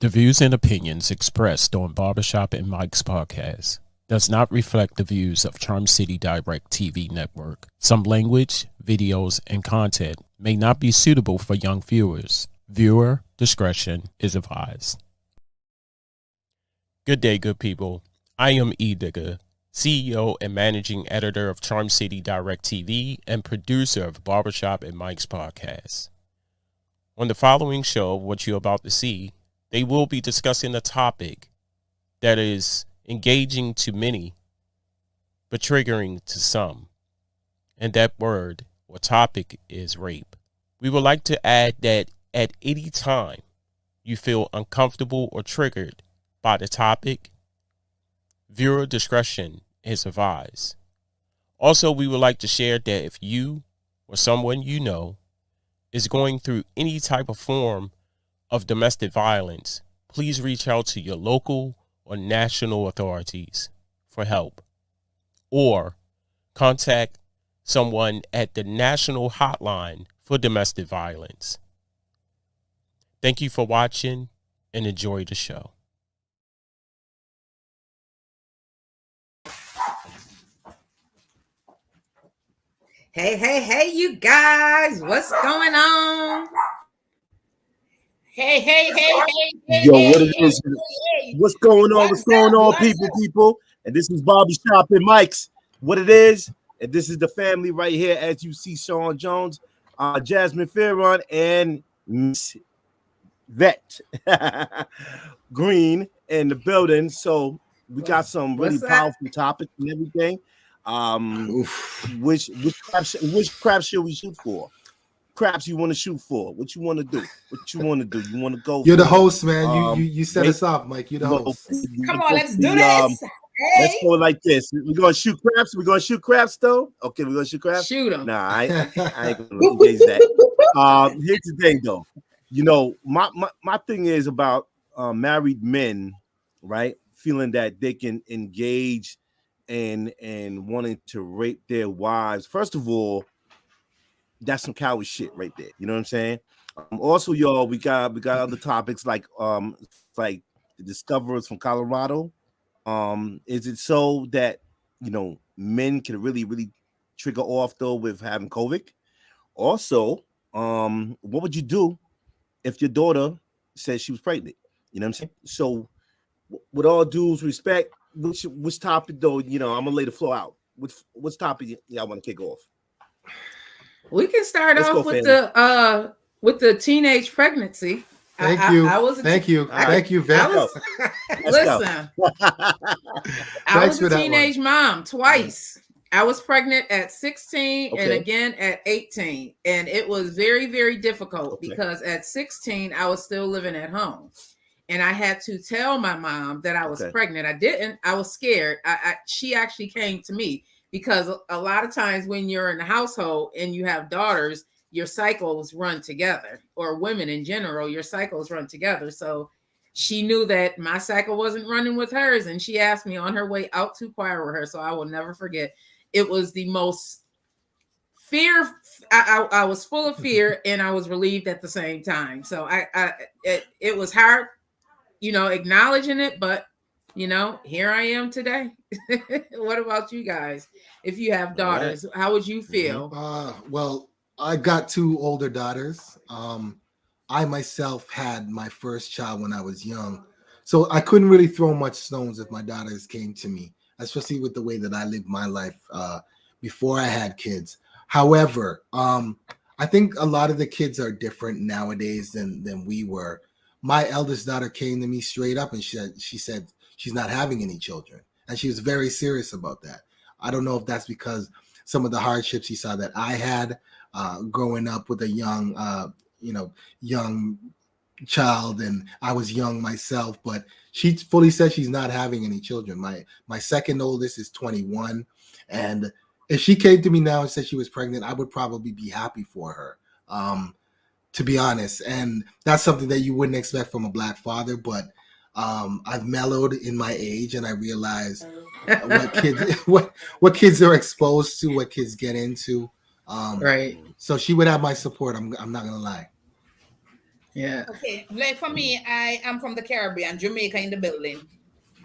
The views and opinions expressed on Barbershop Micz Podcast does not reflect the views of Charm City Direct TV Network. Some language, videos, and content may not be suitable for young viewers. Viewer discretion is advised. Good day, good people. I am E. Digger, CEO and Managing Editor of Charm City Direct TV and producer of Barbershop Micz Podcast. On the following show, what you're about to see, they will be discussing a topic that is engaging to many, but triggering to some. And that word or topic is rape. We would like to add that at any time you feel uncomfortable or triggered by the topic, viewer discretion is advised. Also, we would like to share that if you or someone you know is going through any type of form of domestic violence, please reach out to your local or national authorities for help, or contact someone at the National Hotline for Domestic Violence. Thank you for watching and enjoy the show. Hey, you guys, what's going on? Hey. Yo, what it is? What's going on? What's going on, people? And this is Barbershop Micz. What it is, and this is the family right here. As you see, Sean Jones, Jasmine Farron, and Miss Vet Green in the building. So we got some really powerful topics and everything. Which craps should we shoot for? Craps you want to shoot for? What you want to do? You want to go? You're the host, man. You set us off, Mike. You're the host. Come on, let's do this. Let's go like this. We're gonna shoot craps. We're gonna shoot craps, though. Okay, we're gonna shoot craps. Shoot them. Nah, I ain't gonna engage that. Here's the thing, though. You know, my thing is about married men, right? Feeling that they can engage and wanting to rape their wives. First of all, that's some coward shit right there. You know what I'm saying? Also, y'all, we got other topics like the discoverers from Colorado. Is it so that men can really trigger off though with having COVID? Also, what would you do if your daughter said she was pregnant? You know what I'm saying? So, with all due respect, which topic though? I'm gonna lay the floor out. Which topic y'all want to kick off? We can start off with the teenage pregnancy. Thank you, Vet. Listen, I was a teenage mom twice. I was pregnant at 16 and again at 18, and it was very, very difficult because at 16 I was still living at home. And I had to tell my mom that I was pregnant. I didn't. I was scared. She actually came to me because a lot of times when you're in the household and you have daughters, your cycles run together, or women in general, your cycles run together. So she knew that my cycle wasn't running with hers. And she asked me on her way out to choir rehearsal. I will never forget. It was the most fear. I was full of fear and I was relieved at the same time. So it was hard, acknowledging it, but here I am today. What about you guys? If you have daughters, how would you feel? Well, I got two older daughters. I myself had my first child when I was young, so I couldn't really throw much stones if my daughters came to me, especially with the way that I lived my life before I had kids. However, I think a lot of the kids are different nowadays than we were. My eldest daughter came to me straight up and she said she's not having any children. And she was very serious about that. I don't know if that's because some of the hardships she saw that I had growing up with a young child, and I was young myself, but she fully said she's not having any children. My second oldest is 21. And if she came to me now and said she was pregnant, I would probably be happy for her. To be honest, and that's something that you wouldn't expect from a Black father, but I've mellowed in my age, and I realize what kids are exposed to, what kids get into. Right. So she would have my support. I'm not gonna lie. Yeah. Okay, like for me, I am from the Caribbean, Jamaica in the building.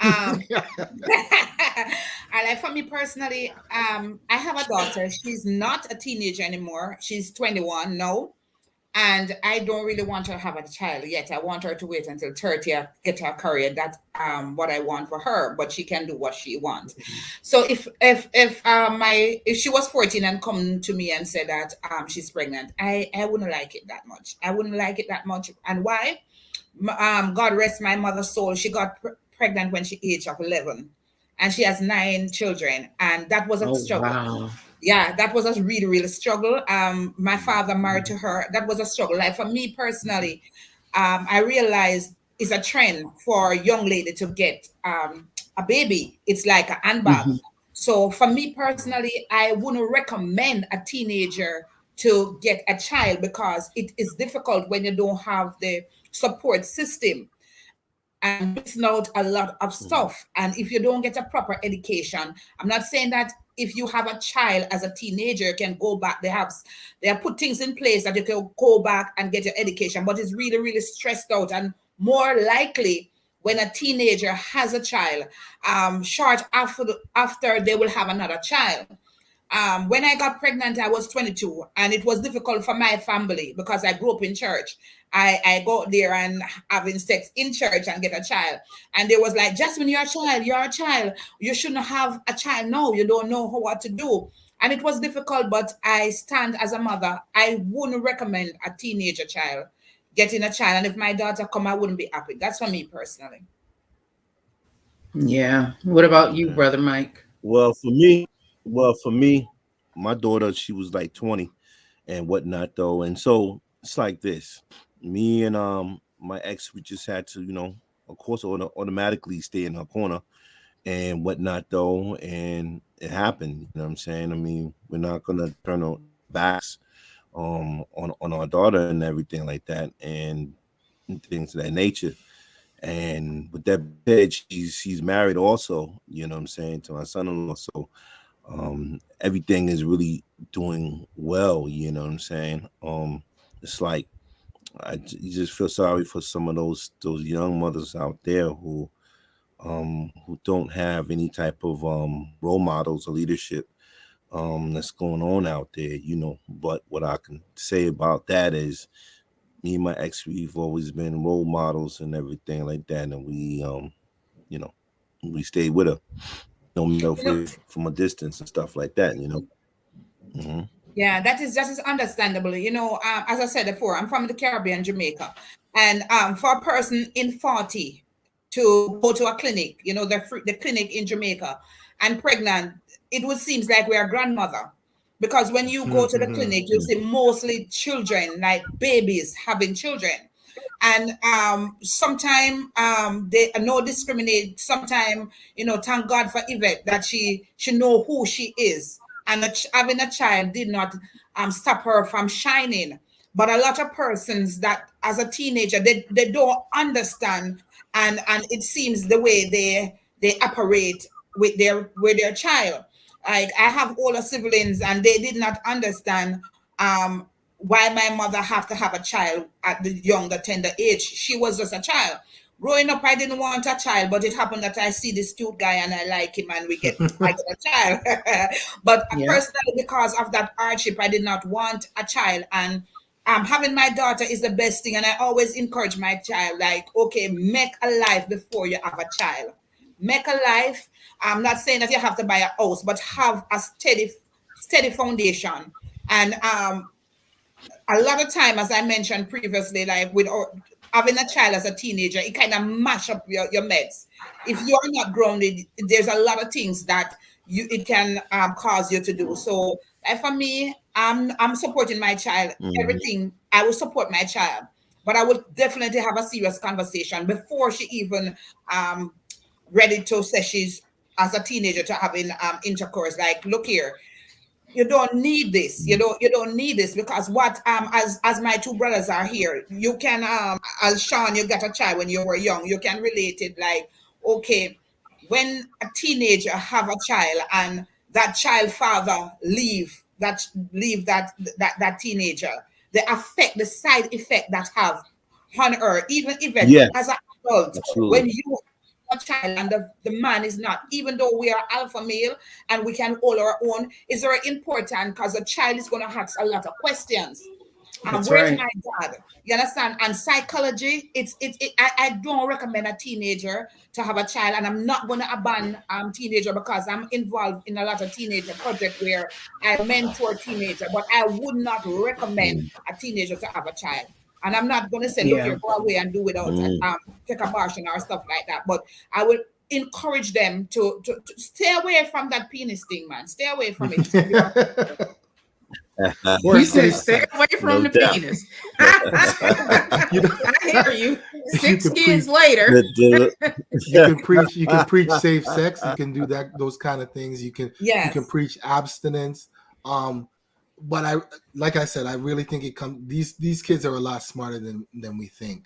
And like for me personally, I have a daughter. She's not a teenager anymore. She's 21 now. And I don't really want her to have a child yet. I want her to wait until 30, get her career. That's what I want for her. But she can do what she wants. So if she was 14 and come to me and said that she's pregnant, I wouldn't like it that much. I wouldn't like it that much. And why? God rest my mother's soul. She got pregnant when she age of 11, and she has 9 children, and that was a struggle. Wow. Yeah, that was a really, really struggle. My father married to her. That was a struggle. Like for me personally, I realized it's a trend for a young lady to get a baby. It's like a handbag. Mm-hmm. So for me personally, I wouldn't recommend a teenager to get a child because it is difficult when you don't have the support system. And missing out a lot of stuff. And if you don't get a proper education, I'm not saying that if you have a child as a teenager, you can go back. They have put things in place that you can go back and get your education, but it's really, really stressed out. And more likely when a teenager has a child, short after they will have another child. When I got pregnant, I was 22, and it was difficult for my family because I grew up in church. I go there and having sex in church and get a child. And they was like, Jasmine, you're a child. You shouldn't have a child. No, you don't know what to do. And it was difficult, but I stand as a mother. I wouldn't recommend a teenager child getting a child. And if my daughter come, I wouldn't be happy. That's for me personally. Yeah. What about you, Brother Mike? Well, for me, my daughter, she was like 20 and whatnot, though. And so it's like this. Me and my ex, we just had to, of course, automatically stay in her corner and whatnot, though. And it happened. You know what I'm saying? I mean, we're not going to turn our backs on our daughter and everything like that and things of that nature. And with that said, she's married also, you know what I'm saying, to my son-in-law. So everything is really doing well, you know what I'm saying? It's like you just feel sorry for some of those young mothers out there who don't have any type of role models or leadership that's going on out there, But what I can say about that is me and my ex, we've always been role models and everything like that, and we we stayed with her, no matter from a distance and stuff like that, Mm-hmm. Yeah, that is understandable. As I said before, I'm from the Caribbean, Jamaica, and for a person in 40 to go to a clinic, the clinic in Jamaica, and pregnant, it would seem like we're a grandmother, because when you go to the clinic, you see mostly children, like babies having children, and sometimes they no discriminate. Sometimes thank God for Yvette that she know who she is. And having a child did not stop her from shining. But a lot of persons that as a teenager, they don't understand. And it seems the way they operate with their child. Like I have older siblings and they did not understand why my mother have to have a child at the younger, tender age. She was just a child. Growing up, I didn't want a child, but it happened that I see this cute guy and I like him and I get a child. But personally, because of that hardship, I did not want a child. And having my daughter is the best thing. And I always encourage my child, like, okay, make a life before you have a child. Make a life. I'm not saying that you have to buy a house, but have a steady foundation. And a lot of time, as I mentioned previously, like with having a child as a teenager, it kind of mash up your meds. If you are not grounded, there's a lot of things that it can cause you to do. So for me, I'm supporting my child. Everything, I will support my child. But I would definitely have a serious conversation before she even ready to say she's, as a teenager, to having intercourse. Like, look here, you don't need this. You don't need this, because what as my two brothers are here, you can as Sean, you got a child when you were young, you can relate it like, okay, when a teenager have a child and that child father leave that teenager, the side effect that have on her, even as an adult. Absolutely. When you have a child and the man is not, even though we are alpha male and we can hold our own, is very important because the child is going to ask a lot of questions. Where's my dad? You understand? And psychology, I don't recommend a teenager to have a child, and I'm not going to abandon teenager because I'm involved in a lot of teenager projects where I mentor teenager, but I would not recommend a teenager to have a child. And I'm not going to say, look, you go away and do without take abortion or stuff like that. But I will encourage them to stay away from that penis thing, man. Stay away from it. You said stay away from the penis. I hear you. 6 kids later. You can preach safe sex. You can do those kind of things. You can preach abstinence. But like I said, I really think these kids are a lot smarter than we think.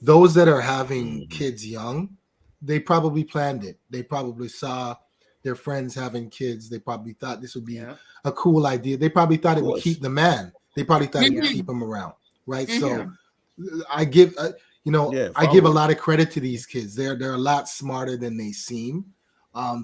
Those that are having kids young, they probably planned it. They probably saw their friends having kids. They probably thought this would be a cool idea. They probably thought it would keep the man. They probably thought it would keep him around, right? So I give I give a lot of credit to these kids. They're a lot smarter than they seem.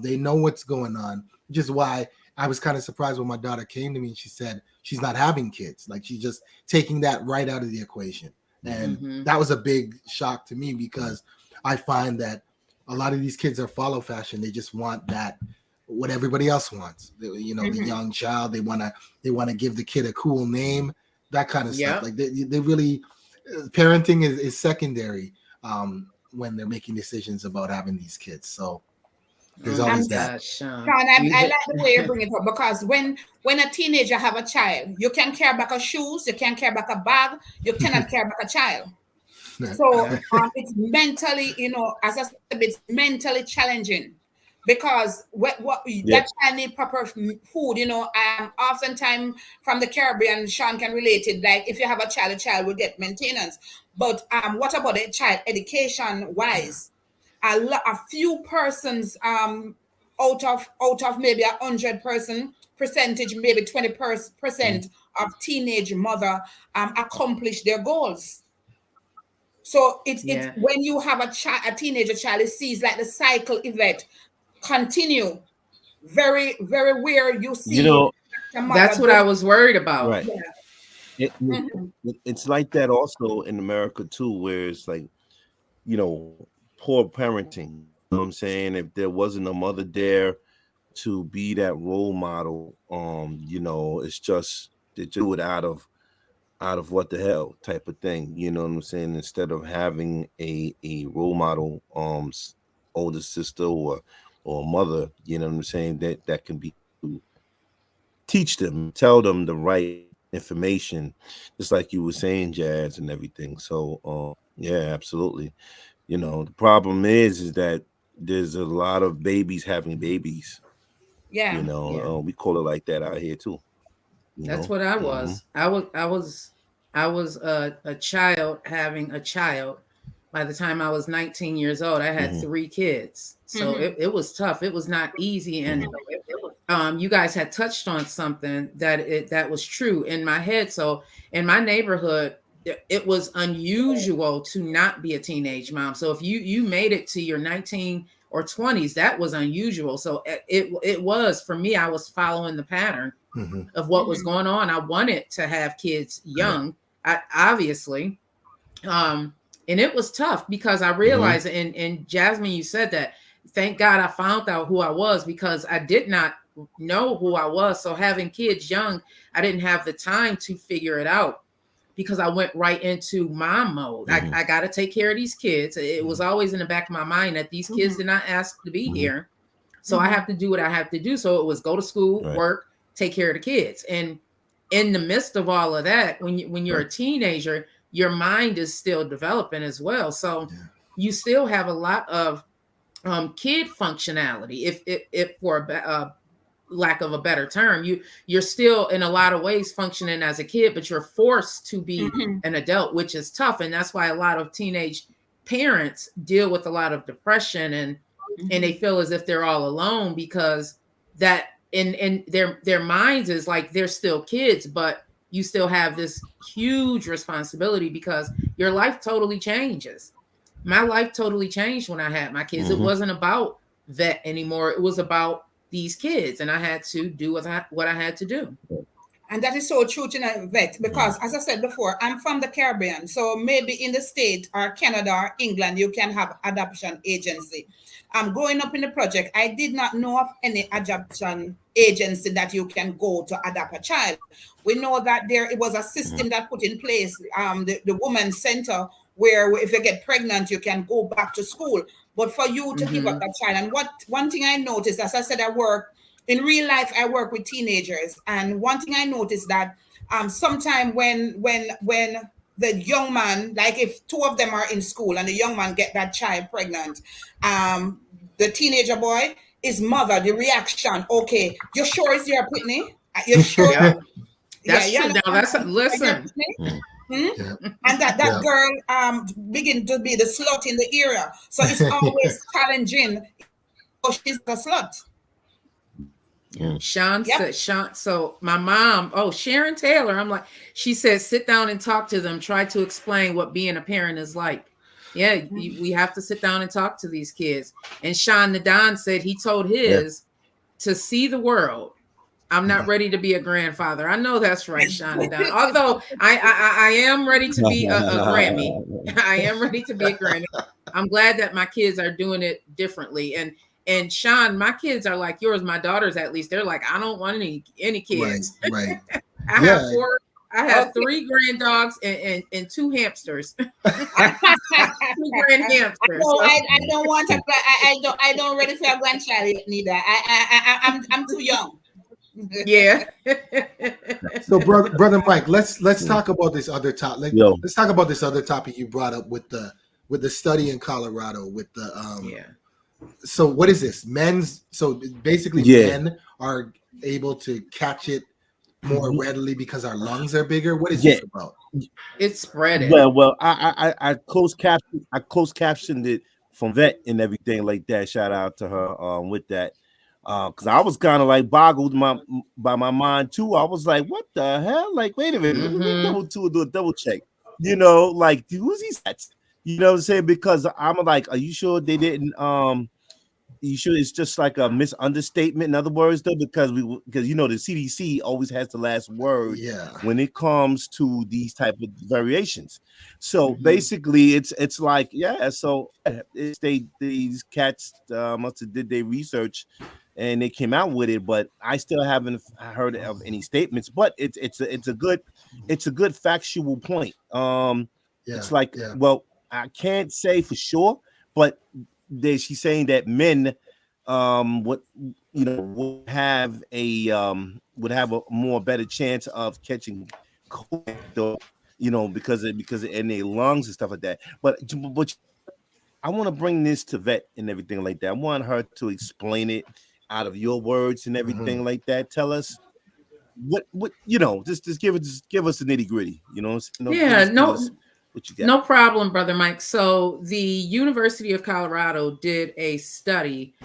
They know what's going on, which is why I was kind of surprised when my daughter came to me and she said she's not having kids. Like, she's just taking that right out of the equation. And that was a big shock to me because I find that a lot of these kids are follow fashion. They just want what everybody else wants. The young child. They want to give the kid a cool name, that kind of stuff. Like they really, parenting is secondary when they're making decisions about having these kids. So there's always that. Sean, I like the way you bring it up, because when a teenager have a child, you can carry back a shoes, you can carry back a bag, you cannot carry back a child. So it's mentally, as I said, it's mentally challenging because that child need proper food. Oftentimes from the Caribbean, Sean can relate it. Like, if you have a child will get maintenance. But what about the child education wise? A few persons out of maybe 100 percentage, maybe 20% of teenage mother accomplish their goals. So it's when you have a teenager child, it sees like the cycle event continue. Very, very weird. You see, that's what I was worried about. Right. Yeah. It's like that also in America too, where it's like, poor parenting. You know what I'm saying? If there wasn't a mother there to be that role model, it's just they do it out of what the hell type of thing. You know what I'm saying? Instead of having a role model, older sister or mother, you know what I'm saying, that can be teach them, tell them the right information, just like you were saying, Jazz, and everything. So absolutely. The problem is that there's a lot of babies having babies. Yeah. We call it like that out here too. That's what I was. I was a child having a child. By the time I was 19 years old, I had 3 kids. So it was tough. It was not easy. And you guys had touched on something that was true in my head. So in my neighborhood, it was unusual to not be a teenage mom. So if you made it to your 19 or 20s, that was unusual. So it was, for me, I was following the pattern of what was going on. I wanted to have kids young, obviously. And it was tough because I realized, and Jasmine, you said that, thank God I found out who I was, because I did not know who I was. So having kids young, I didn't have the time to figure it out because I went right into mom mode. I got to take care of these kids. It was always in the back of my mind that these kids did not ask to be here. So I have to do what I have to do. So it was go to school, work, take care of the kids. And in the midst of all of that, when you're a teenager, your mind is still developing as well. So you still have a lot of kid functionality, if for a lack of a better term. You're still in a lot of ways functioning as a kid, but you're forced to be an adult, which is tough. And that's why a lot of teenage parents deal with a lot of depression and they feel as if they're all alone, because that in their minds is like they're still kids, but you still have this huge responsibility because your life totally changes. My life totally changed when I had my kids. It wasn't about vet anymore. It was about these kids, and I had to do what I had to do. And that is so true to vet, because as I said before, I'm from the Caribbean. So maybe in the States or Canada or England, you can have adoption agency. Growing up in the project, I did not know of any adoption agency that you can go to adopt a child. We know that it was a system that put in place, the women's center, where if you get pregnant, you can go back to school. But for you to give up a child, and one thing I noticed, as I said, in real life, I work with teenagers, and one thing I noticed that sometimes when the young man, like if two of them are in school and the young man get that child pregnant, the teenager boy, his mother, the reaction, okay, you sure it's your Pitney? You sure? That's true. Now listen. And that girl begin to be the slut in the area. So it's always challenging. Oh, she's a slut. Sean said, so my mom, Sharon Taylor, she said, sit down and talk to them. Try to explain what being a parent is like. Yeah, we have to sit down and talk to these kids. And Sean Nadon said he told his to see the world. I'm not ready to be a grandfather. I know that's right, Sean Nadon. Although I am ready to be a Grammy. I am ready to be a Grammy. I'm glad that my kids are doing it differently. And Sean, my kids are like yours. My daughters, at least, they're like, I don't want any kids. Right. I have 3 grand dogs and 2 hamsters. 2 grand hamsters. I don't want to. I don't really feel a grandchild neither. I'm too young. Yeah. So, brother Mike, let's talk about this other topic. Let's talk about this other topic you brought up with the study in Colorado with the So what is this? So basically men are able to catch it more readily because our lungs are bigger. What is this about? It's spreading. Well, I closed captioned it from vet and everything like that. Shout out to her with that. Because I was kind of like boggled by my mind too. I was like, what the hell? Like, wait a minute, do a double check. Like who's these sets? You know what I'm saying? Because I'm like, are you sure they didn't? You sure it's just like a misunderstatement? In other words, though, because the CDC always has the last word when it comes to these type of variations. So basically, it's like So these cats must have did their research and they came out with it, but I still haven't heard of any statements. But it's a good factual point. It's like well, I can't say for sure, but she's saying that men would have a more better chance of catching COVID, though, because in their lungs and stuff like that. But I want to bring this to vet and everything like that. I want her to explain it out of your words and everything like that. Tell us what just give us the nitty gritty. No problem, Brother Mike. So the University of Colorado did a study,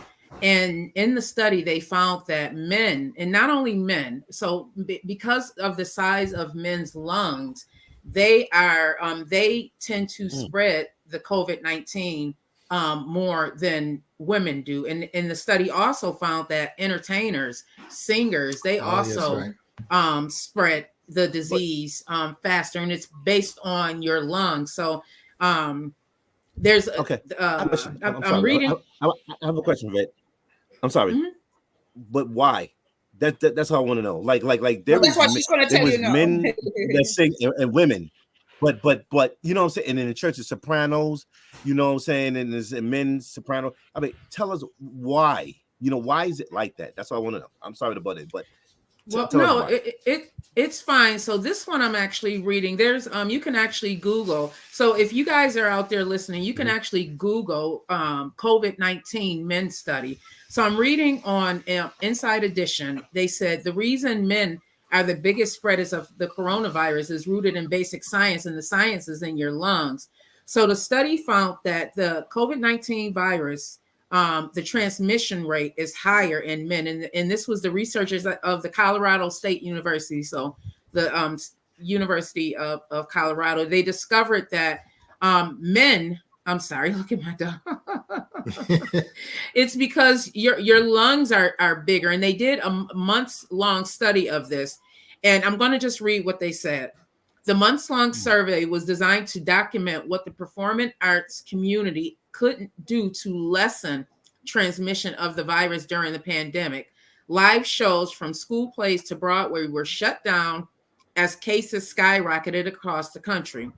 and in the study, they found that men, and not only men, so because of the size of men's lungs, they tend to spread the COVID-19 more than women do. And the study also found that entertainers, singers, they spread the disease faster, and it's based on your lungs. So there's I'm reading. I have a question, Vet. I'm sorry, but why? That's all I want to know. Like that's what she's going to tell you. Men that sing and women, but you know what I'm saying. And in the church, it's sopranos. You know what I'm saying, and there's men soprano. I mean, tell us why. Why is it like that? That's what I want to know. I'm sorry about it, but. It's fine. So this one I'm actually reading. There's you can actually Google. So if you guys are out there listening, you can actually Google COVID-19 men study. So I'm reading on Inside Edition. They said the reason men are the biggest spreaders of the coronavirus is rooted in basic science, and the science is in your lungs. So the study found that the COVID-19 virus, the transmission rate is higher in men, and this was the researchers of the Colorado State University. So the University of Colorado, they discovered that men, I'm sorry, look at my dog. It's because your lungs are bigger, and they did a months-long study of this. And I'm going to just read what they said. The months-long survey was designed to document what the performing arts community could do to lessen transmission of the virus during the pandemic. Live shows from school plays to Broadway were shut down as cases skyrocketed across the country.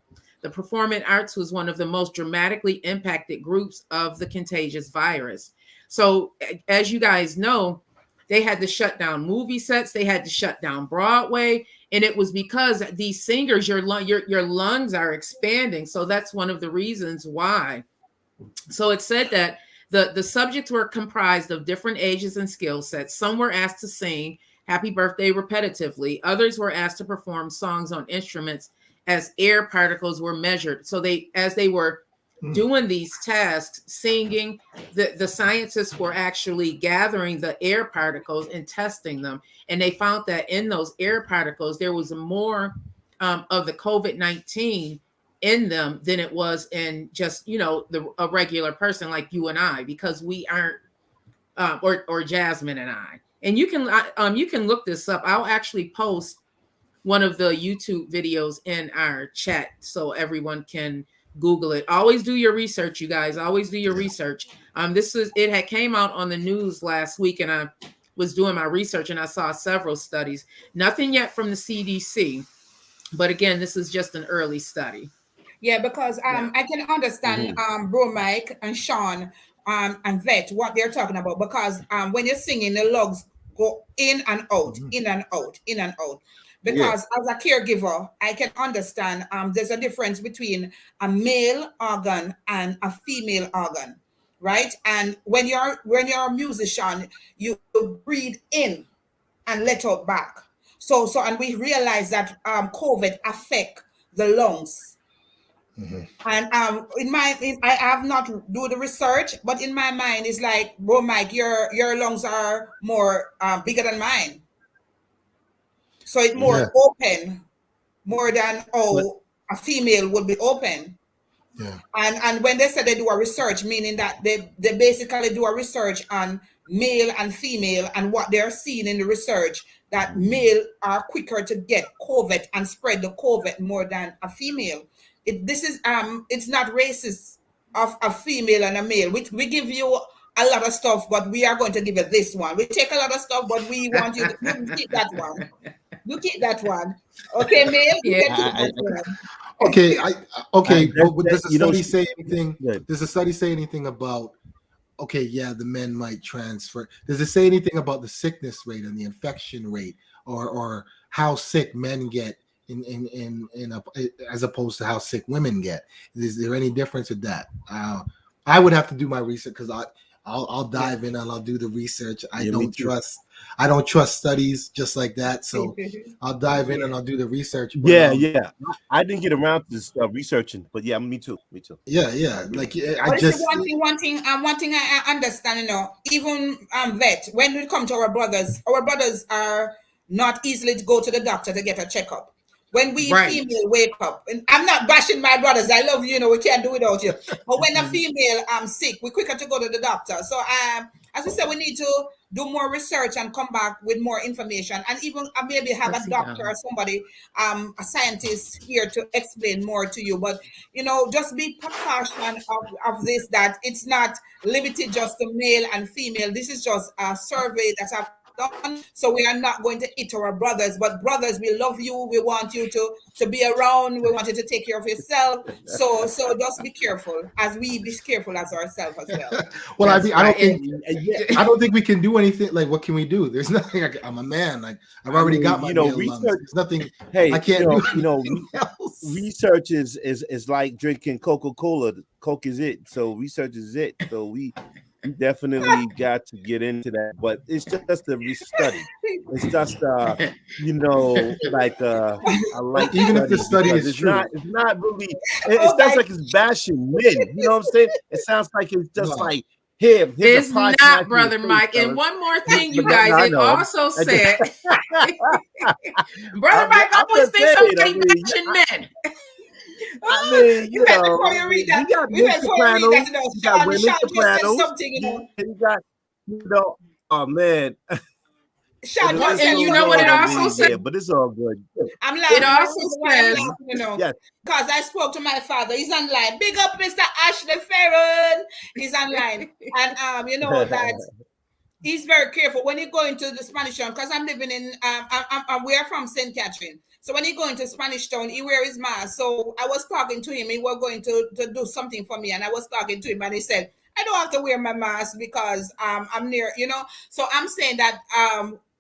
The performing arts was one of the most dramatically impacted groups of the contagious virus. So, as you guys know, they had to shut down movie sets. They had to shut down Broadway. And it was because these singers, your lungs are expanding. So that's one of the reasons why. So it said that the subjects were comprised of different ages and skill sets. Some were asked to sing Happy Birthday repetitively. Others were asked to perform songs on instruments as air particles were measured. So as they were doing these tasks, singing, the scientists were actually gathering the air particles and testing them. And they found that in those air particles, there was more of the COVID-19 in them than it was in just, a regular person like you and I, because we aren't, or Jasmine and I. And you can look this up. I'll actually post one of the YouTube videos in our chat so everyone can Google it. Always do your research, you guys. Always do your research. It had came out on the news last week, and I was doing my research and I saw several studies. Nothing yet from the CDC, but again, this is just an early study. Yeah, because I can understand Bro Mike and Sean and Vet what they're talking about, because when you're singing, the lungs go in and out, in and out, in and out. Because as a caregiver, I can understand there's a difference between a male organ and a female organ, right? And when you're a musician, you breathe in and let out back. So and we realize that COVID affect the lungs. And I have not do the research, but in my mind, it's like, bro, Mike, your lungs are more bigger than mine. So it's more open, more than a female would be open. Yeah. And when they said they do a research, meaning that they basically do a research on male and female, and what they're seeing in the research, that male are quicker to get COVID and spread the COVID more than a female. It's not racist of a female and a male. We give you a lot of stuff, but we are going to give you this one. We take a lot of stuff, but we want you to keep that one. You keep that one. Okay, male? Okay, but does the study say anything? Does the study say anything about, the men might transfer? Does it say anything about the sickness rate and the infection rate, or how sick men get as opposed to how sick women get? Is there any difference with that? I would have to do my research, because I'll dive in and I'll do the research. I don't trust studies just like that. So I'll dive in and I'll do the research. But, I didn't get around to researching, but me too. Yeah. Like one thing I understand, even Vet, when we come to our brothers are not easily to go to the doctor to get a checkup. When we female wake up, and I'm not bashing my brothers, I love you, we can't do without you. But when a female sick, we're quicker to go to the doctor. So as I said, we need to do more research and come back with more information, and even maybe have a doctor or somebody, a scientist here to explain more to you. But just be precaution of this, that it's not limited just to male and female. This is just a survey that's done. So we are not going to hit our brothers, but brothers, we love you. We want you to be around. We want you to take care of yourself. So just be careful, as we be careful as ourselves as well. Well, I don't think we can do anything. Like, what can we do? There's nothing. I'm a man. Like, I've already got my research. There's nothing. Hey, I can't do else. Research is like drinking Coca-Cola. Coke is it. So research is it. So we definitely got to get into that, but it's just a study. It's just I like even if the study is true. It's not really. It sounds like it's bashing men. You know what I'm saying? It sounds like it's just like him. It's not, Brother Mike. And one more thing, you guys. It also said Brother Mike always thinks somebody bashing men. I mean, you know, before you read that, you got women sopranos. Something, you know. You got, you know, oh man. Sean, and you know what it also says? Yeah, but it's all good. I'm laughing. It also says, you know, yes. Because I spoke to my father. He's online. Big up, Mr. Ashley Ferron. He's online, and you know that he's very careful when he go into the Spanish town. Because I'm living in, we're from St. Catherine. So when he go into Spanish town, he wear his mask. So I was talking to him. He was going to do something for me, and I was talking to him, and he said, "I don't have to wear my mask because I'm near, you know." So I'm saying that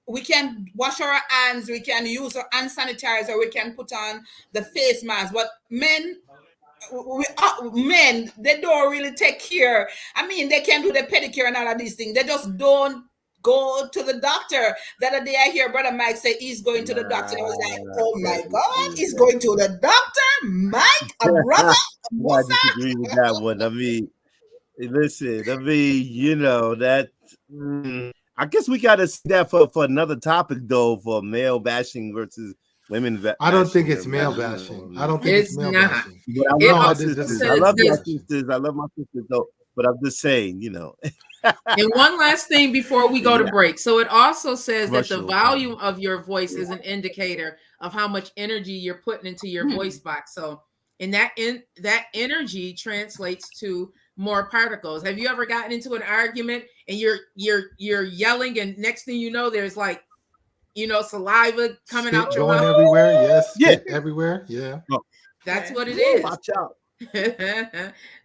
we can wash our hands, we can use our hand sanitizer, we can put on the face mask. But men, they don't really take care. I mean, they can do the pedicure and all of these things. They just don't go to the doctor. The other day I hear Brother Mike say he's going to the doctor. And I was like, oh my God, he's going to the doctor? Mike, a brother? I disagree with that one. I mean, listen, you know, that... I guess we got to see that for another topic, though, for male bashing versus women bashing. I don't think it's male bashing. I don't think it's male bashing. But I love my sisters. I love my sisters. I love my sisters, though. But I'm just saying, you know. And one last thing before we go to break. So it also says that the volume of your voice is an indicator of how much energy you're putting into your voice box. So that energy translates to more particles. Have you ever gotten into an argument and you're yelling, and next thing you know, there's like, you know, saliva coming out your mouth everywhere? Yes, yeah, everywhere. Yeah, that's what it is. Watch out.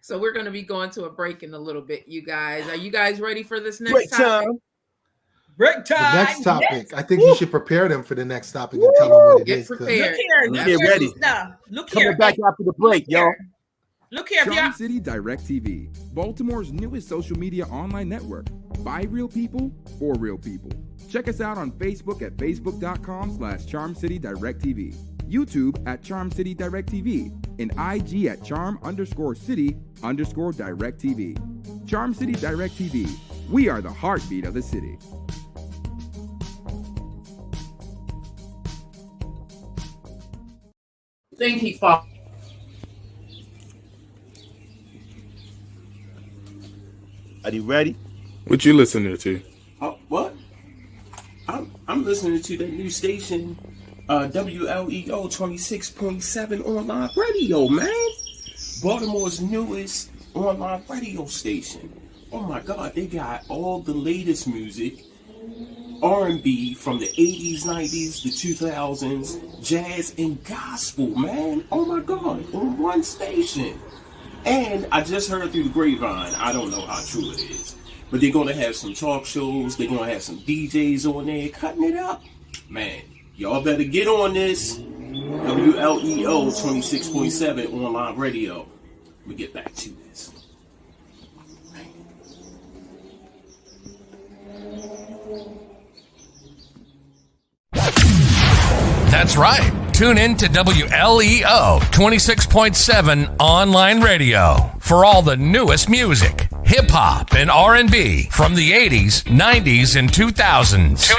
So we're going to be going to a break in a little bit, you guys. Are you guys ready for this next topic? Break time. The next topic. Yes. I think you should prepare them for the next topic and tell them what it is. Get prepared. Get ready. Look here. Coming back after the break, y'all. Look here, Charm City Direct TV, Baltimore's newest social media online network. By real people, for real people. Check us out on Facebook at facebook.com/Charm City Direct TV, YouTube at Charm City Direct TV, and IG at Charm_City_Direct TV. Charm City Direct TV. We are the heartbeat of the city. Think he fought. Are you ready? What you listening to? What? I'm listening to the new station, WLEO 26.7 online radio, man. Baltimore's newest online radio station. Oh my God, they got all the latest music, R&B from the 80s, 90s, the 2000s, jazz and gospel, man. Oh my God, on one station. And I just heard through the grapevine, I don't know how true it is, but they're going to have some talk shows, they're going to have some DJs on there cutting it up. Man, y'all better get on this. WLEO 26.7 online radio. Let me get back to this. That's right. Tune in to WLEO 26.7 online radio for all the newest music, hip-hop, and R&B from the 80s, 90s, and 2000s.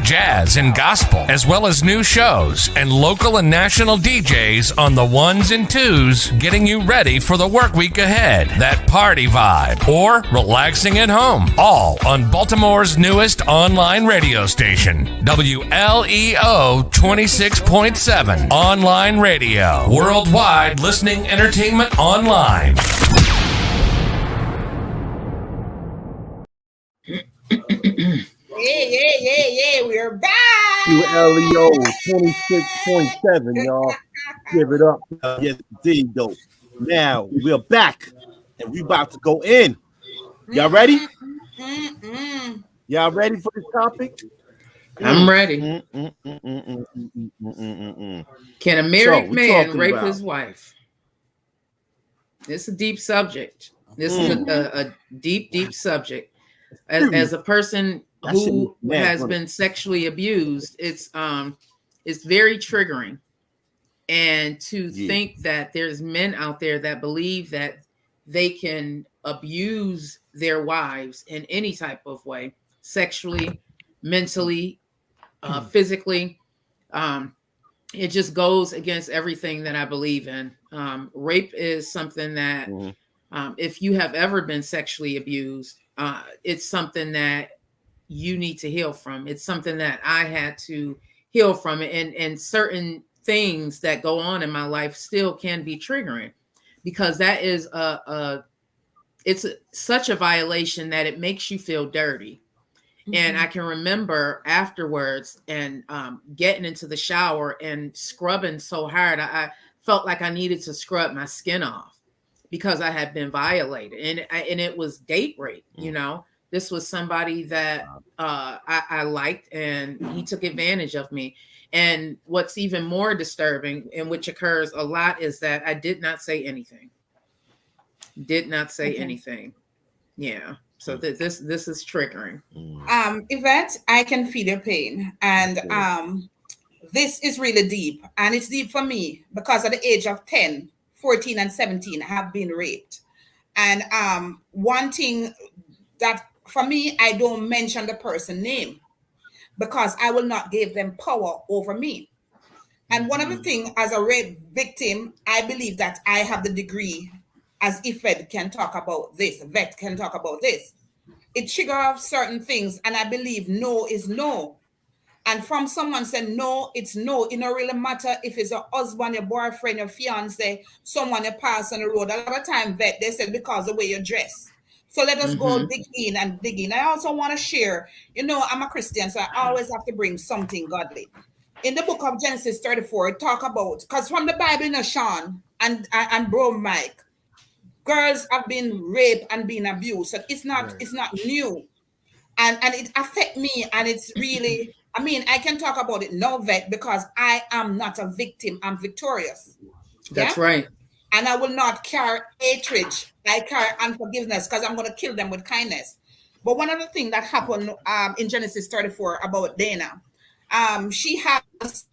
Jazz and gospel, as well as new shows and local and national DJs on the ones and twos, getting you ready for the work week ahead, that party vibe, or relaxing at home. All on Baltimore's newest online radio station, WLEO 26.7 online radio. Worldwide listening entertainment online. Yeah, we're back. WLEO 26.7, y'all. Give it up. Yes, indeed, though. Now, we're back, and we about to go in. Y'all ready? Y'all ready for this topic? I'm ready. Can a married man rape his wife? This is a deep subject. This is a deep subject. As a person who has been sexually abused, it's very triggering. And to think that there's men out there that believe that they can abuse their wives in any type of way, sexually, mentally, physically, it just goes against everything that I believe in. Rape is something that if you have ever been sexually abused, it's something that you need to heal from. It's something that I had to heal from, and certain things that go on in my life still can be triggering, because that is such a violation that it makes you feel dirty. And I can remember afterwards and getting into the shower and scrubbing so hard, I felt like I needed to scrub my skin off because I had been violated, and it was date rape. You know, this was somebody that I liked, and he took advantage of me. And what's even more disturbing, and which occurs a lot, is that I did not say anything. Did not say anything. Yeah. So this is triggering. Yvette, I can feel your pain. And this is really deep. And it's deep for me because at the age of 10, 14, and 17, I have been raped. And one thing that for me, I don't mention the person's name because I will not give them power over me. And one of the things, as a rape victim, I believe that I have the degree, as Yvette can talk about this, Vet can talk about this. It triggers certain things, and I believe no is no. And from someone saying no, it's no. It don't really matter if it's a husband, your boyfriend, your fiance, someone you pass on the road. A lot of time, Vet, they said because the way you dress. So let us go dig in. I also want to share, I'm a Christian, so I always have to bring something godly. In the book of Genesis 34, it talk about, because from the Bible, Sean and Bro Mike, girls have been raped and been abused. So it's not new. And it affects me, and it's really, I can talk about it now, Vet, because I am not a victim. I'm victorious. That's right. And I will not carry hatred. I carry unforgiveness because I'm going to kill them with kindness. But one of the things that happened in Genesis 34 about Dana, she has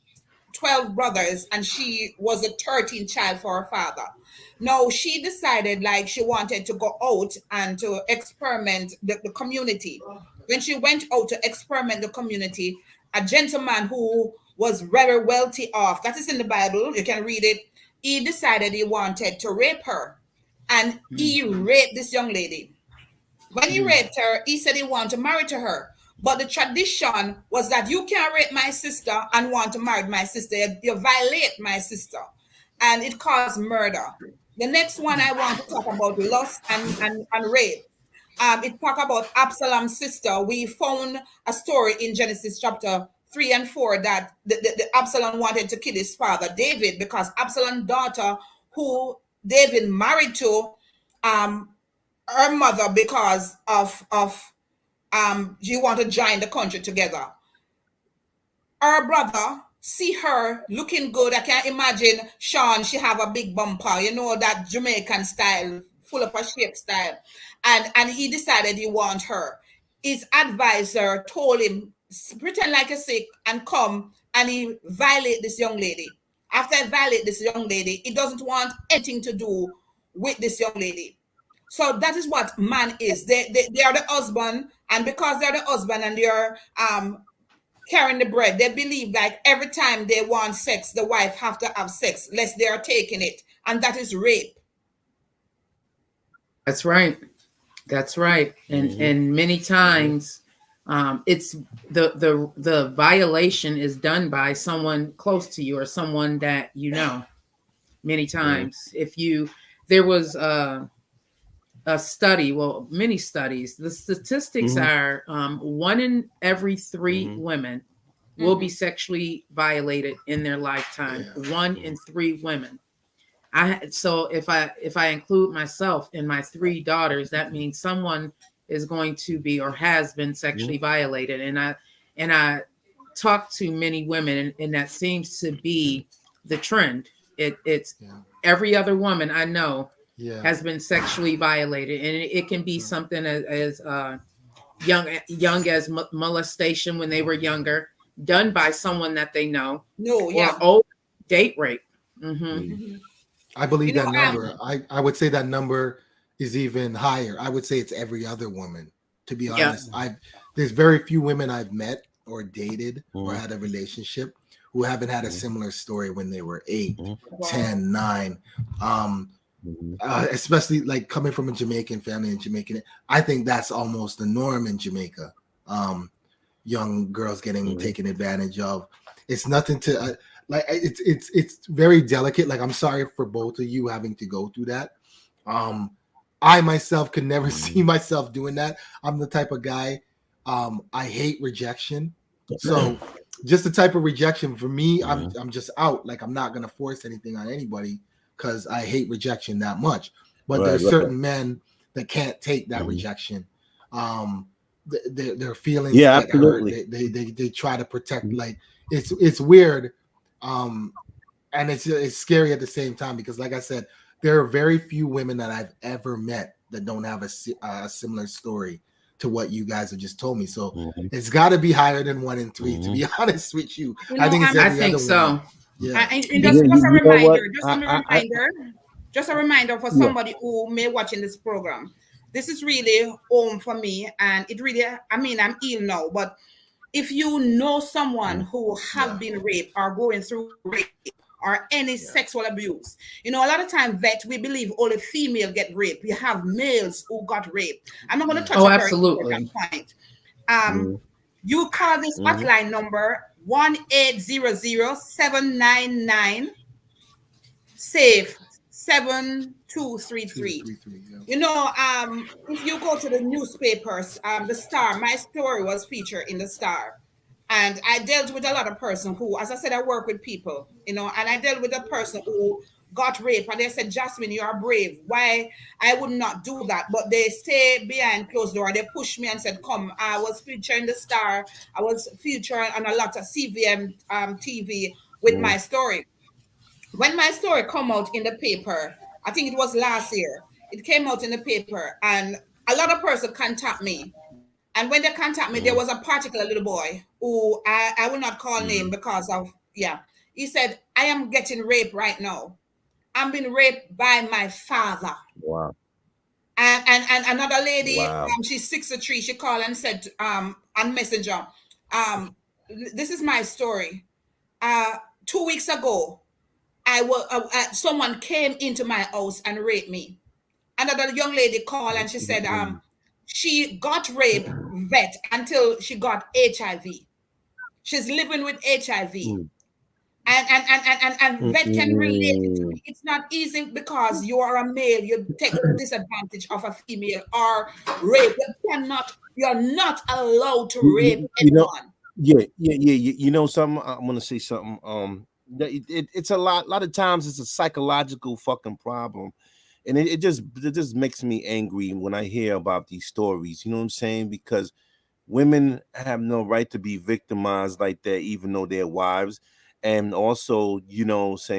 12 brothers and she was a 13th child for her father. Now, she decided like she wanted to go out and to experiment the community. When she went out to experiment the community, a gentleman who was very wealthy off, that is in the Bible, you can read it, he decided he wanted to rape her. And he raped this young lady. When he raped her, he said he wanted to marry to her. But the tradition was that you can't rape my sister and want to marry my sister. You violate my sister. And it caused murder. The next one I want to talk about lust and rape. It talk about Absalom's sister. We found a story in Genesis chapter 3 and 4 that the Absalom wanted to kill his father, David, because Absalom's daughter, who David married to, her mother, because of she wanted to join the country together. Her brother see her looking good. I can't imagine Sean, she have a big bumper, that Jamaican style, full of a shape style. And he decided he want her. His advisor told him, pretend like you're sick and come, and he violate this young lady. After I violate this young lady, he doesn't want anything to do with this young lady. So that is what man is. They are the husband, and because they're the husband and they're carrying the bread, they believe like every time they want sex, the wife have to have sex, lest they are taking it, and that is rape. That's right. That's right. And many times, it's the violation is done by someone close to you or someone that you know. Many times, there was a study, well, many studies. The statistics are 1 in every 3 women will be sexually violated in their lifetime. 1 in 3 women. So if I include myself and my 3 daughters, that means someone is going to be or has been sexually violated. And I talk to many women, and that seems to be the trend. It's every other woman I know has been sexually violated, and it can be something as young as molestation when they were younger, done by someone that they know. Or date rape. I believe that number. I would say that number is even higher. I would say it's every other woman, to be honest. There's very few women I've met or dated or had a relationship who haven't had a similar story when they were 8, 10, 9. Especially like coming from a Jamaican family and Jamaican, I think that's almost the norm in Jamaica. Young girls getting taken advantage of. It's nothing to like. It's very delicate. Like, I'm sorry for both of you having to go through that. I myself could never see myself doing that. I'm the type of guy. I hate rejection. So just the type of rejection for me, I'm just out. Like, I'm not gonna force anything on anybody because I hate rejection that much. But there's certain men that can't take that rejection. Their feelings get hurt. They try to protect. Like, it's weird, and it's scary at the same time, because, like I said, there are very few women that I've ever met that don't have a similar story to what you guys have just told me. So it's got to be higher than 1 in 3. To be honest with you, I think it's every other so. One. Yeah. And just a reminder for somebody who may watching this program. This is really home for me, and it really, I mean, I'm ill now, but if you know someone who have been raped or going through rape or any sexual abuse, a lot of times we believe only female get raped. We have males who got raped. I'm not going to touch on that point. You call this hotline number 1-800-799 SAFE 7233. If you go to the newspapers, the Star, my story was featured in the Star, and I dealt with a lot of person who, as I said, I work with people, and I dealt with a person who got raped, and they said, Jasmine, you are brave. Why I would not do that? But they stay behind closed door. They pushed me and said, come. I was featured in the Star. I was featured on a lot of CVM TV with my story. When my story come out in the paper, I think it was last year, it came out in the paper, and a lot of person contact me. And when they contact me, there was a particular little boy who I will not call name because of, he said, I am getting raped right now. I'm being raped by my father. Wow. And another lady, she's 6'3", she called and said on Messenger, this is my story. 2 weeks ago, someone came into my house and raped me. Another young lady called and she said she got raped vet until she got HIV. She's living with HIV. And vet can relate it to me. It's not easy because you are a male, you take disadvantage of a female or rape. You're not allowed to rape anyone. Something, I'm gonna say something. It's a lot of times it's a psychological fucking problem, and it just makes me angry when I hear about these stories. You know what I'm saying? Because women have no right to be victimized like that, even though they're wives, and also, males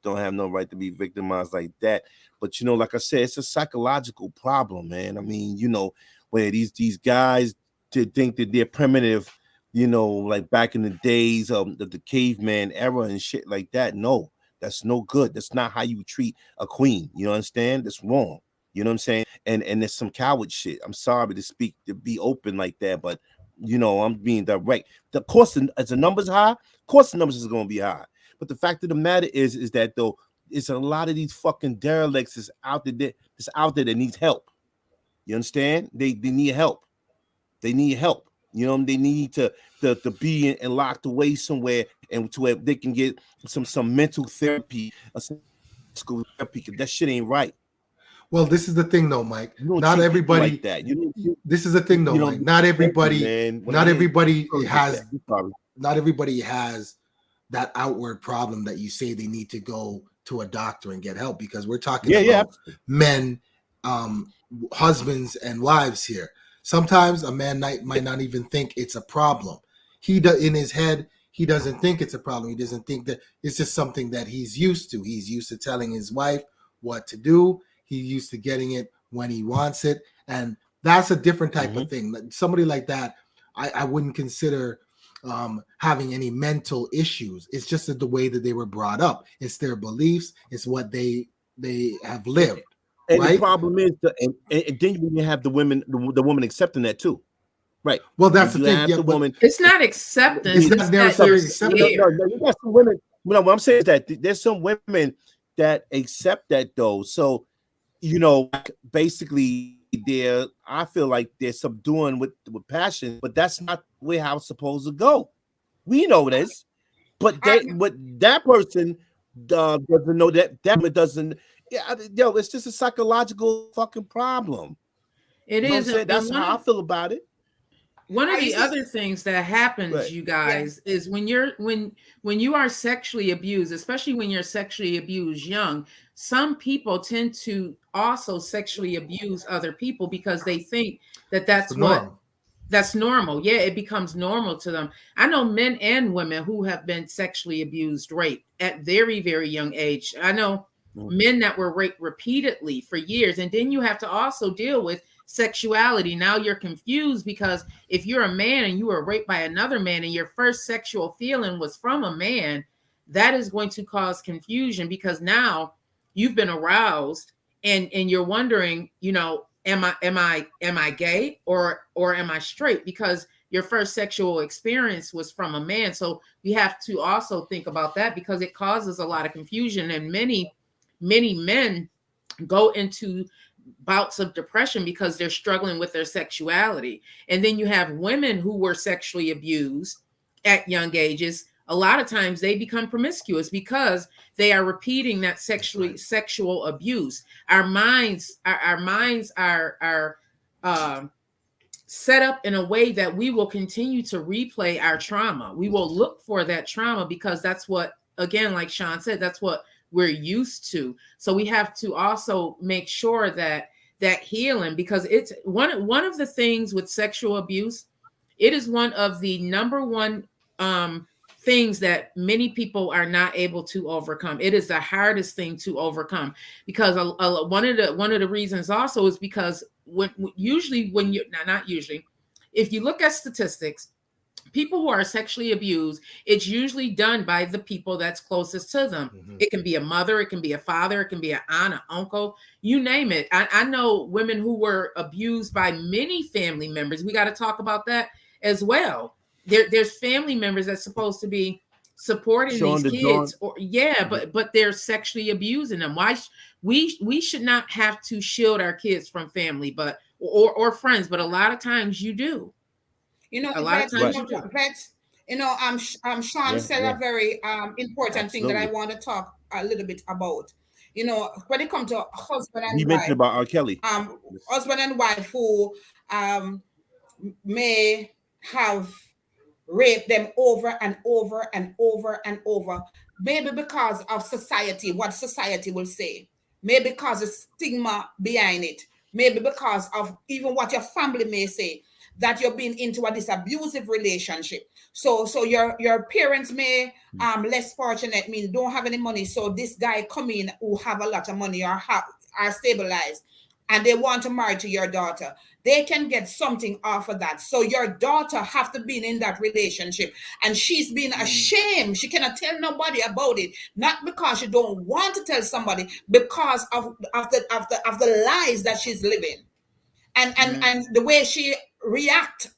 don't have no right to be victimized like that. But like I said, it's a psychological problem, man. I mean, where these guys to think that they're primitive. Like back in the days of the caveman era and shit like that. No, that's no good. That's not how you treat a queen. You understand? That's wrong. You know what I'm saying? And there's some coward shit. I'm sorry to be open like that, but I'm being direct. Of course, as the numbers high, of course the numbers is gonna be high. But the fact of the matter is that though, it's a lot of these fucking derelicts that's out there that needs help. You understand? They need help. They need help. They need to be and locked away somewhere, and to where they can get some mental therapy, school therapy. That shit ain't right. Well, this is the thing, though, Mike. Not everybody like that. This is the thing, though, Mike. Not everybody has that outward problem that you say they need to go to a doctor and get help, because we're talking about men, husbands and wives here. Sometimes a man might not even think it's a problem. In his head, he doesn't think it's a problem. He doesn't think that it's just something that he's used to. He's used to telling his wife what to do. He's used to getting it when he wants it. And that's a different type of thing. Somebody like that, I wouldn't consider having any mental issues. It's just the way that they were brought up. It's their beliefs. It's what they have lived. And the problem is, and then you have the woman accepting that too. Right. Well, that's the thing. Yeah, woman. It's not acceptance. It's not necessarily acceptance. No, you got some women. No, what I'm saying is that there's some women that accept that though. So, basically, I feel like they're subduing with passion, but that's not where how it's supposed to go. We know this, but that person doesn't know that doesn't. Yeah, it's just a psychological fucking problem. It is. That's how I feel about it. One of the other things that happens, you guys, is when you are sexually abused, especially when you're sexually abused young, some people tend to also sexually abuse other people because they think that's normal. Yeah, it becomes normal to them. I know men and women who have been sexually abused, raped at very, very young age. I know men that were raped repeatedly for years. And then you have to also deal with sexuality. Now you're confused because if you're a man and you were raped by another man and your first sexual feeling was from a man, that is going to cause confusion because now you've been aroused and you're wondering, am I gay or am I straight? Because your first sexual experience was from a man. So we have to also think about that because it causes a lot of confusion, and many men go into bouts of depression because they're struggling with their sexuality. And then you have women who were sexually abused at young ages. A lot of times they become promiscuous because they are repeating that sexual abuse. Our minds are set up in a way that we will continue to replay our trauma. We will look for that trauma because that's what, again, like Sean said, that's what we're used to. So we have to also make sure that healing, because it's one of the things with sexual abuse, it is one of the number one things that many people are not able to overcome. It is the hardest thing to overcome because one of the reasons also is because if you look at statistics, people who are sexually abused, it's usually done by the people that's closest to them. Mm-hmm. It can be a mother, it can be a father, it can be an aunt, an uncle, you name it. I know women who were abused by many family members. We got to talk about that as well. There's family members that's supposed to be supporting these kids, but they're sexually abusing them. Why we should not have to shield our kids from family, but or friends, but a lot of times you do. A lot of times Sean said a very important thing that I want to talk a little bit about. When it comes to husband and wife, mentioned about R. Kelly, husband and wife who may have raped them over and over and over and over, maybe because of society, what society will say, maybe because of stigma behind it, maybe because of even what your family may say, that you're being into this abusive relationship. So your parents may less fortunate, mean don't have any money. So this guy come in who have a lot of money or are stabilized, and they want to marry to your daughter. They can get something off of that. So your daughter have to be in that relationship, and she's been ashamed. She cannot tell nobody about it, not because she don't want to tell somebody, because of the lies that she's living, and the way she react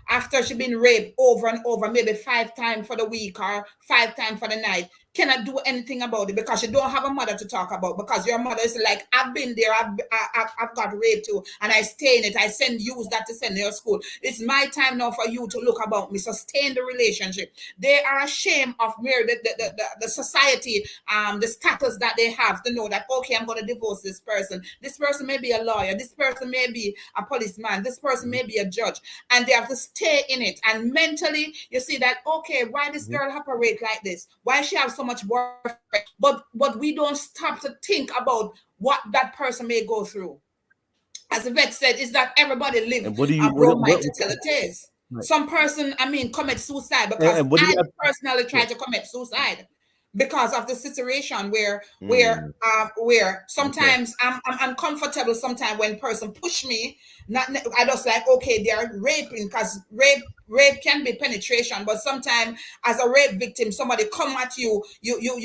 after she's been raped over and over, maybe 5 times for the week or 5 times for the night, cannot do anything about it because you don't have a mother to talk about, because your mother is like, I've been there, I've got raped too, and I stay in it. I use that to send your school. It's my time now for you to look about me. Sustain the relationship. They are ashamed of where the society, the status that they have to know that, okay, I'm going to divorce this person. This person may be a lawyer. This person may be a policeman. This person may be a judge, and they have to stay in it. And mentally, you see that, okay, why this girl operate like this? Why she have so much boyfriend? But we don't stop to think about what that person may go through. As the vet said, is that everybody lives a bromide to tell it is. Right. Some person, commit suicide because I personally try to commit suicide because of the situation where sometimes I'm uncomfortable. Sometimes when person push me, I just like, okay, they are raping, because rape can be penetration, but sometimes as a rape victim, somebody come at you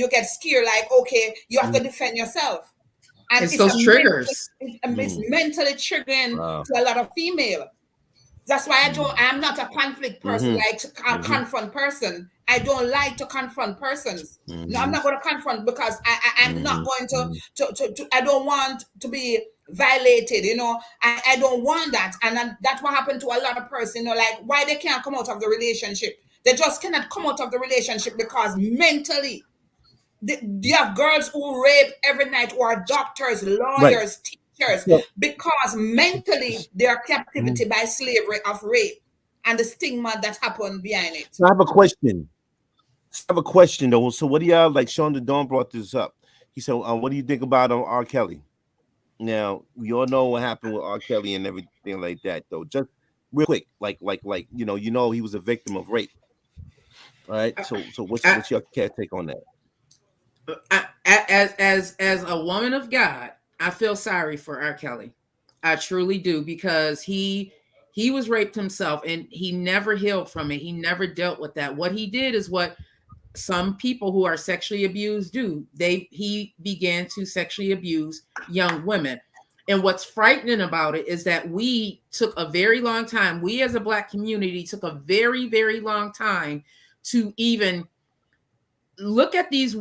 get scared, like, okay, you have to defend yourself. And it's those triggers. It's mentally triggering to a lot of female. That's why I'm not a conflict person, like a confront person. I don't like to confront persons. No, I'm not going to confront because I'm not going to I don't want to be violated, you know. I don't want that. And that's what happened to a lot of persons, you know, like why they can't come out of the relationship. They just cannot come out of the relationship because mentally, you have girls who rape every night who are doctors, lawyers, teachers, because mentally they are captivity by slavery of rape and the stigma that happened behind it. So I have a question though. So what do y'all, like Sean the Dawn brought this up. He said, what do you think about R. Kelly? Now, we all know what happened with R. Kelly and everything like that, though. Just real quick, like you know, he was a victim of rape. All right. So what's your take on that? As a woman of God, I feel sorry for R. Kelly. I truly do, because he was raped himself and he never healed from it. He never dealt with that. What he did is what some people who are sexually abused do. He began to sexually abuse young women. And what's frightening about it is that we took a very long time. We as a Black community took a very, very long time to even look at these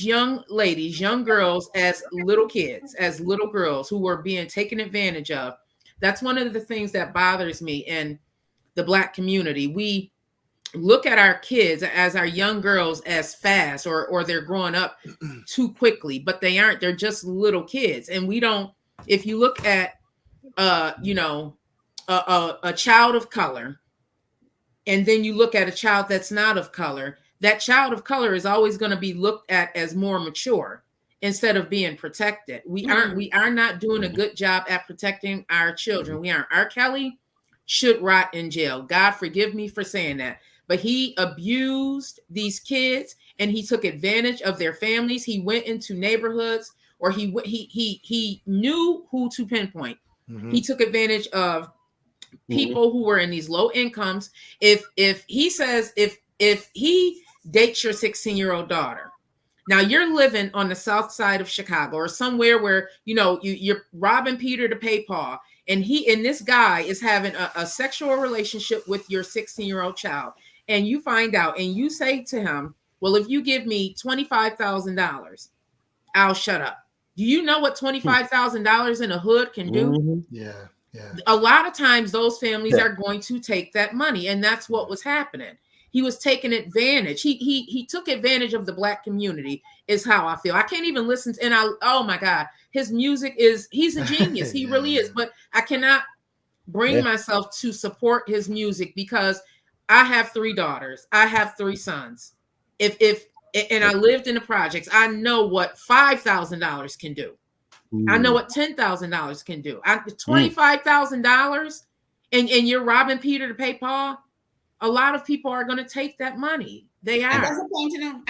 young ladies, young girls as little kids, as little girls who were being taken advantage of. That's one of the things that bothers me in the Black community. We look at our kids as our young girls as fast, or they're growing up too quickly, but they aren't. They're just little kids. And we don't, if you look at, a child of color, and then you look at a child that's not of color, that child of color is always going to be looked at as more mature instead of being protected. We are not doing a good job at protecting our children. We aren't. R. Kelly should rot in jail. God forgive me for saying that. But he abused these kids and he took advantage of their families. He went into neighborhoods, or he knew who to pinpoint. He took advantage of people who were in these low incomes. If he says, if he dates your 16-year-old daughter, now you're living on the south side of Chicago or somewhere where, you're robbing Peter to pay Paul, and this guy is having a sexual relationship with your 16-year-old child, and you find out and you say to him, well, if you give me $25,000, I'll shut up. Do you know what $25,000 in a hood can do? Yeah. A lot of times those families are going to take that money, and that's what was happening. He was taking advantage. He took advantage of the Black community, is how I feel. I can't even listen to, oh my God, his music he's a genius. He really is. But I cannot bring myself to support his music because I have 3 daughters. I have 3 sons. And I lived in the projects. I know what $5,000 can do. I know what $10,000 can do. $25,000 and you're robbing Peter to pay Paul. A lot of people are going to take that money. They are. And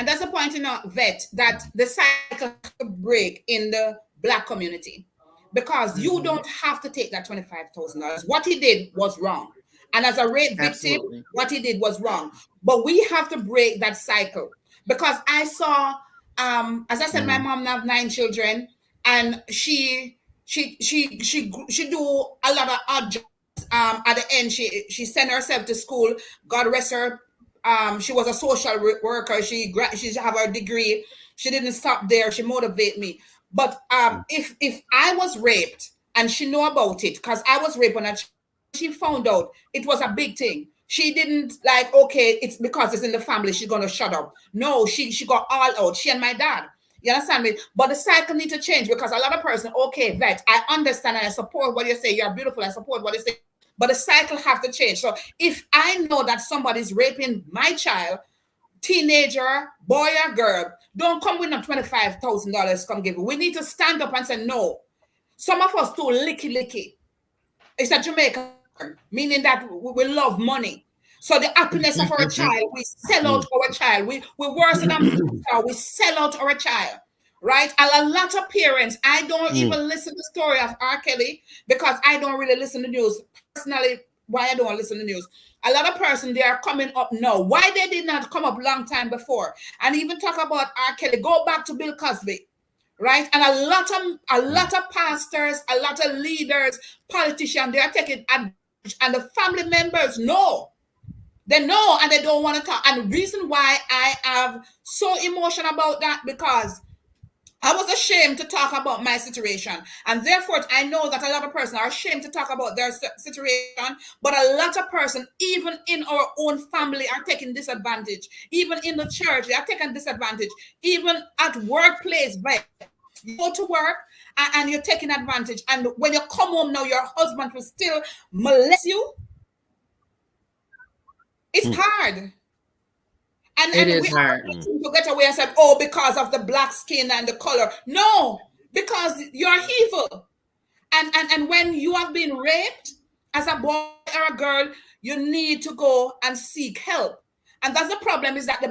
that's the point, Vet, that the cycle break in the Black community, because you don't have to take that $25,000. What he did was wrong. And as a rape victim, what he did was wrong. But we have to break that cycle, because I saw, as I said, my mom have 9 children, and she do a lot of odd jobs. At the end, she sent herself to school. God rest her. She was a social worker. She have her degree. She didn't stop there. She motivated me. But if I was raped and she knew about it, because I was raped when she found out, it was a big thing. She didn't like, okay, it's because it's in the family, she's gonna shut up. No, she got all out. She and my dad. You understand me? But the cycle need to change, because a lot of person, okay, Vet, I understand and I support what you say. You're beautiful. I support what you say. But the cycle have to change. So if I know that somebody's raping my child, teenager, boy or girl, don't come with no $25,000 come give. We need to stand up and say no. Some of us too licky. It's a Jamaican, meaning that we love money. So the happiness of our child, we sell out our child. We worse than we sell out our child. Right? And a lot of parents, I don't even listen to the story of R. Kelly, because I don't really listen to news. Personally, why I don't listen to news. A lot of person, they are coming up now. Why they did not come up long time before? And even talk about R. Kelly. Go back to Bill Cosby. Right? And a lot of pastors, a lot of leaders, politicians, they are taking advantage and the family members know. They know and they don't want to talk. And the reason why I have so emotional about that, because I was ashamed to talk about my situation. And therefore, I know that a lot of persons are ashamed to talk about their situation. But a lot of persons, even in our own family, are taking disadvantage. Even in the church, they are taking disadvantage. Even at workplace, right? You go to work and you're taking advantage. And when you come home now, your husband will still molest you. It's hard. And we are to get away and say, oh, because of the black skin and the color. No, because you're evil. And when you have been raped as a boy or a girl, you need to go and seek help. And that's the problem, is that the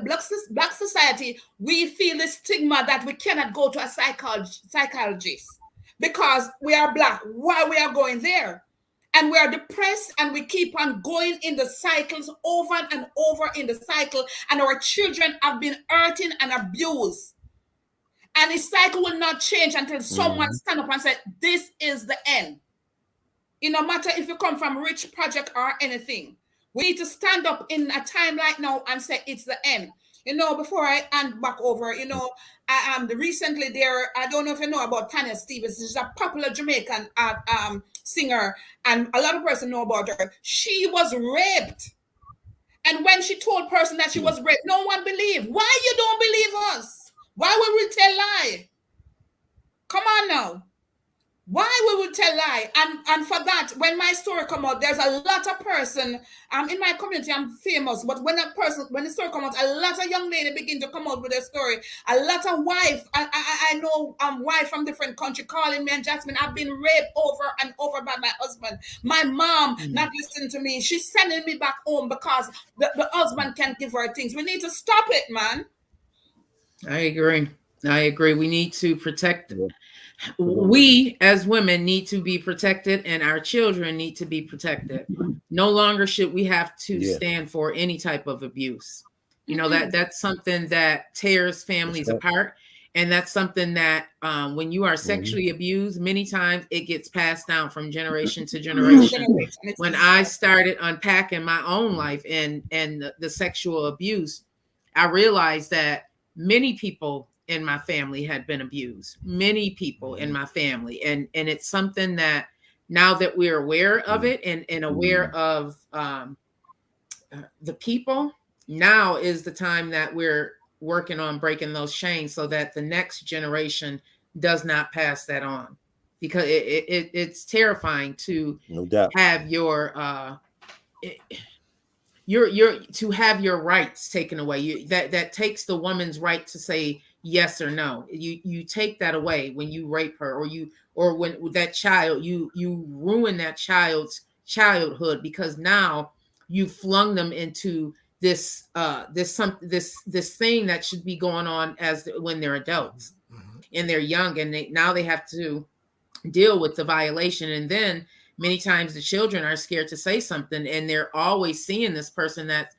black society, we feel the stigma that we cannot go to a psychologist because we are black. Why we are going there? And we are depressed and we keep on going in the cycles over and over in the cycle. And our children have been hurting and abused. And the cycle will not change until someone stand up and say, this is the end. It no matter if you come from Rich Project or anything. We need to stand up in a time like now and say it's the end. You know, before I hand back over, you know, recently there, I don't know if you know about Tanya Stevens. She's a popular Jamaican singer, and a lot of persons know about her. She was raped. And when she told person that she was raped, no one believed. Why you don't believe us? Why would we tell lie? Come on now. Why we would tell lie? And for that, when my story come out, there's a lot of person in my community. I'm famous, but when the story come out, a lot of young ladies begin to come out with their story. A lot of wife, I know wife from different country calling me and Jasmine, I've been raped over and over by my husband. My mom not listening to me. She's sending me back home because the husband can't give her things. We need to stop it, man. I agree. We need to protect them. We as women need to be protected, and our children need to be protected. No longer should we have to stand for any type of abuse. You know, that's something that tears families apart. And that's something that when you are sexually abused, many times it gets passed down from generation to generation. When I started unpacking my own life and the sexual abuse, I realized that many people in my family had been abused. Many people in my family. And it's something that now that we're aware of it and aware of the people, now is the time that we're working on breaking those chains so that the next generation does not pass that on. Because it's terrifying to have your to have your rights taken away. That takes the woman's right to say yes or no. You take that away when you rape her, or when that child, you ruin that child's childhood, because now you flung them into this thing that should be going on when they're adults and they're young, and now they have to deal with the violation. And then many times the children are scared to say something, and they're always seeing this person that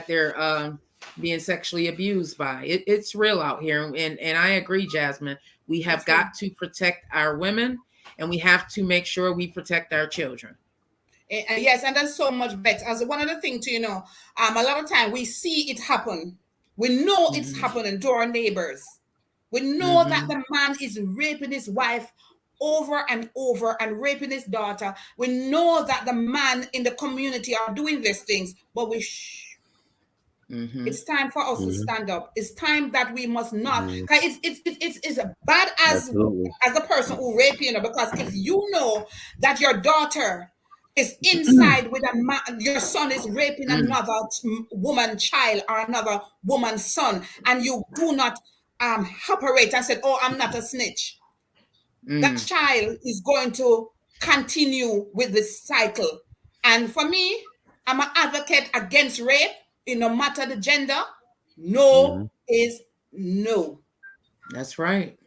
they're being sexually abused by. It's real out here. And I agree, Jasmine, we have got to protect our women, and we have to make sure we protect our children. Yes, and that's so much better. As one of the things, a lot of time we see it happen. We know it's happening to our neighbors. We know that the man is raping his wife over and over and raping his daughter. We know that the man in the community are doing these things, but we it's time for us to stand up. It's time that we must not. It's as bad as a person who rape you, because if you know that your daughter is inside with a man, your son is raping another woman child or another woman's son, and you do not operate and say, oh, I'm not a snitch. That child is going to continue with this cycle. And for me, I'm an advocate against rape. No matter the gender, no is no. That's right.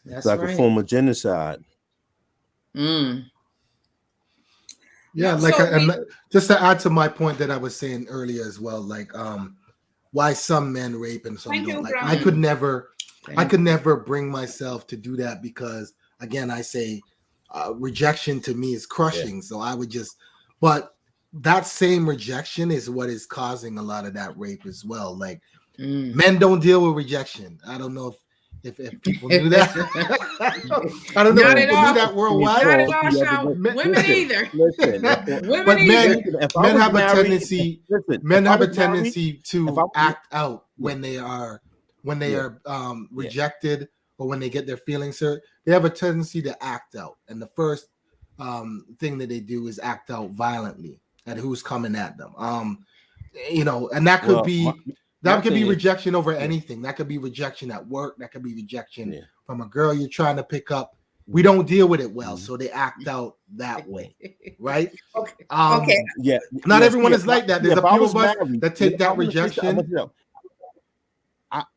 That's like a form of genocide. Yeah, just to add to my point that I was saying earlier as well, like why some men rape and some don't. Like I could never bring myself to do that, because again, I say rejection to me is crushing. So I would just But that same rejection is what is causing a lot of that rape as well. Like men don't deal with rejection. I don't know if people knew that. I don't know if people knew that worldwide. Not at all, Sean. Women either. But men have a tendency. Men have a tendency to act out when they are rejected or when they get their feelings hurt. They have a tendency to act out, and the first thing that they do is act out violently at who's coming at them. And that could be. That could be rejection over anything. That could be rejection at work. That could be rejection from a girl you're trying to pick up. We don't deal with it well, so they act out that way, right? Okay. Yeah. Not everyone is like that. There's a few of us that take that rejection.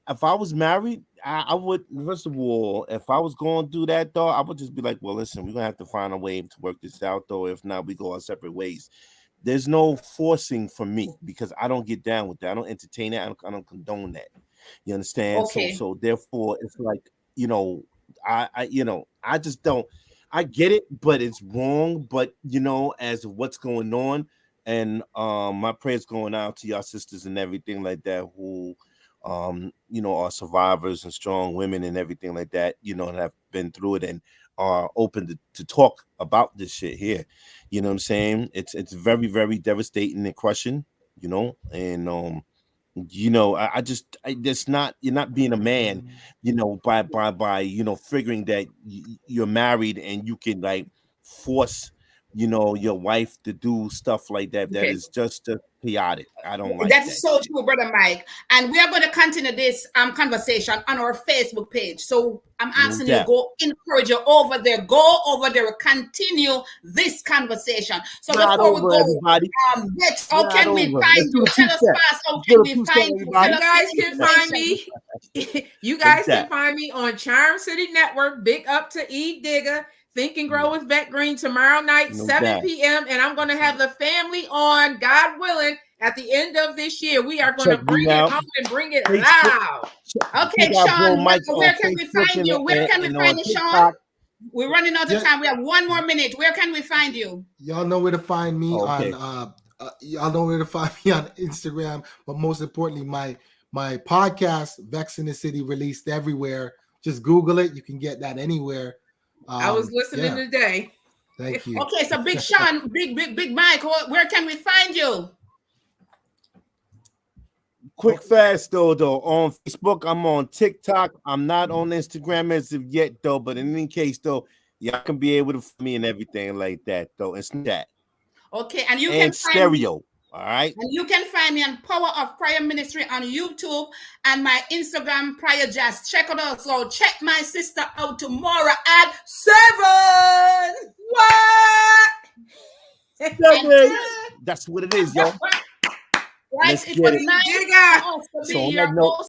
If I was married, I would, first of all, if I was going to do that, though, I would just be like, well, listen, we're going to have to find a way to work this out, though. If not, we go our separate ways. There's no forcing for me because I don't get down with that. I don't entertain it. I don't condone that. You understand? Okay. So therefore, it's like, I just don't. I get it, but it's wrong. But as what's going on, and my prayers going out to y'all sisters and everything like that who, are survivors and strong women and everything like that. And have been through it and are open to talk about this shit here. You know what I'm saying? It's very, very devastating and crushing, and I just not, you're not being a man, by figuring that you're married and you can like force, your wife to do stuff like that. That is just chaotic. I don't like that. That's so true, Brother Mike. And we are going to continue this conversation on our Facebook page. So I'm asking you, go encourage you over there. Go over there. Continue this conversation. So before we go, how can we find you? Tell us fast. How can we find you? You guys can find me. You guys can find me on Charm City Network. Big up to E Digger. Think and Grow with Vet Green tomorrow night, 7 p.m. And I'm going to have the family on, God willing, at the end of this year. We are going to bring it home and bring it loud. Okay, Sean, where can we find you? Where can we find you, Sean? We're running out of time. We have 1 more minute. Where can we find you? Y'all know where to find me on y'all know where to find me on Instagram, but most importantly, my podcast, Vex in the City, released everywhere. Just Google it. You can get that anywhere. I was listening today. Thank you. Okay, so Big Sean, Big Mike, where can we find you? Quick, fast, though. On Facebook, I'm on TikTok. I'm not on Instagram as of yet, though. But in any case, though, y'all can be able to find me and everything like that, though. It's that. Okay, and you can find stereo. All right. And you can find me on Power of Prayer Ministry on YouTube and my Instagram, Prayer Jazz. Check it out. So check my sister out tomorrow at 7. What? 7. That's what it is, yo. Right, it was nice to be your host.